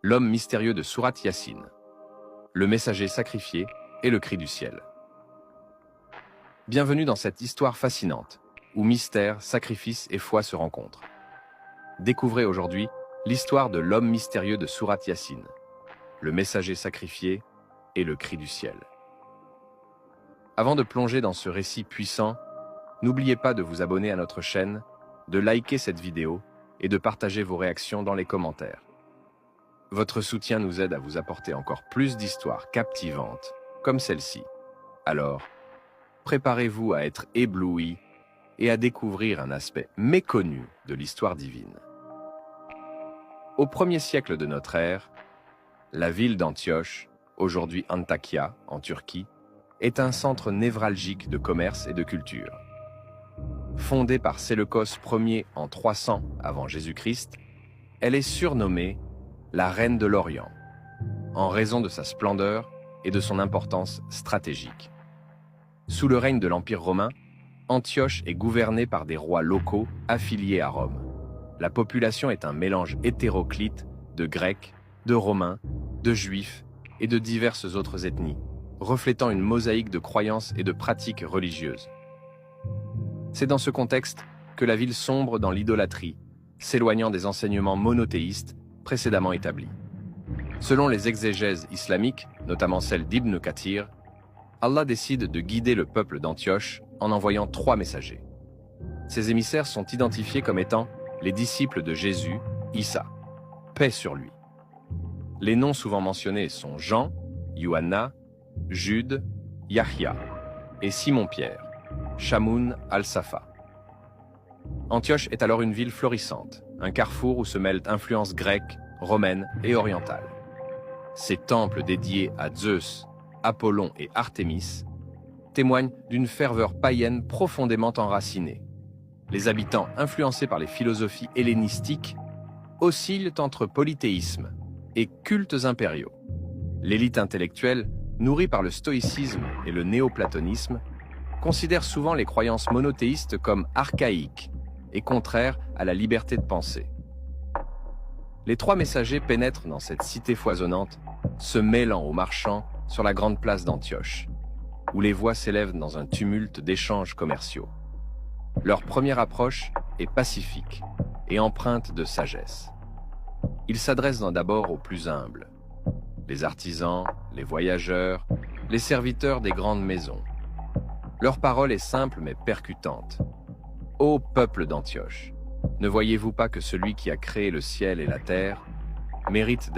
l'homme mystérieux de Sourate Yassine, le messager sacrifié et le cri du ciel. Bienvenue dans cette histoire fascinante, où mystère, sacrifice et foi se rencontrent. Découvrez aujourd'hui l'histoire de l'homme mystérieux de Sourate Yassine, le messager sacrifié et le cri du ciel. Avant de plonger dans ce récit puissant, n'oubliez pas de vous abonner à notre chaîne, de liker cette vidéo et de partager vos réactions dans les commentaires. Votre soutien nous aide à vous apporter encore plus d'histoires captivantes comme celle-ci. Alors, préparez-vous à être ébloui et à découvrir un aspect méconnu de l'histoire divine. Au 1er siècle de notre ère, la ville d'Antioche, aujourd'hui Antakya, en Turquie, est un centre névralgique de commerce et de culture. Fondée par Séleucos Ier en 300 avant Jésus-Christ, elle est surnommée la Reine de l'Orient, en raison de sa splendeur et de son importance stratégique. Sous le règne de l'Empire romain, Antioche est gouvernée par des rois locaux affiliés à Rome. La population est un mélange hétéroclite de Grecs, de Romains, de Juifs et de diverses autres ethnies, reflétant une mosaïque de croyances et de pratiques religieuses. C'est dans ce contexte que la ville sombre dans l'idolâtrie, s'éloignant des enseignements monothéistes précédemment établis. Selon les exégèses islamiques, notamment celle d'Ibn Kathir, Allah décide de guider le peuple d'Antioche en envoyant 3 messagers. Ces émissaires sont identifiés comme étant les disciples de Jésus, Issa, paix sur lui. Les noms souvent mentionnés sont Jean, Yohanna, Jude, Yahya et Simon-Pierre, Shamoun al-Safa. Antioche est alors une ville florissante, un carrefour où se mêlent influences grecques, romaines et orientales. Ces temples dédiés à Zeus, Apollon et Artémis témoignent d'une ferveur païenne profondément enracinée. Les habitants, influencés par les philosophies hellénistiques, oscillent entre polythéisme et cultes impériaux. L'élite intellectuelle, nourrie par le stoïcisme et le néoplatonisme, considère souvent les croyances monothéistes comme archaïques et contraires à la liberté de penser. Les 3 messagers pénètrent dans cette cité foisonnante, se mêlant aux marchands sur la grande place d'Antioche, où les voix s'élèvent dans un tumulte d'échanges commerciaux. Leur première approche est pacifique et empreinte de sagesse. Ils s'adressent d'abord aux plus humbles, les artisans, les voyageurs, les serviteurs des grandes maisons. Leur parole est simple mais percutante. Ô peuple d'Antioche, ne voyez-vous pas que celui qui a créé le ciel et la terre mérite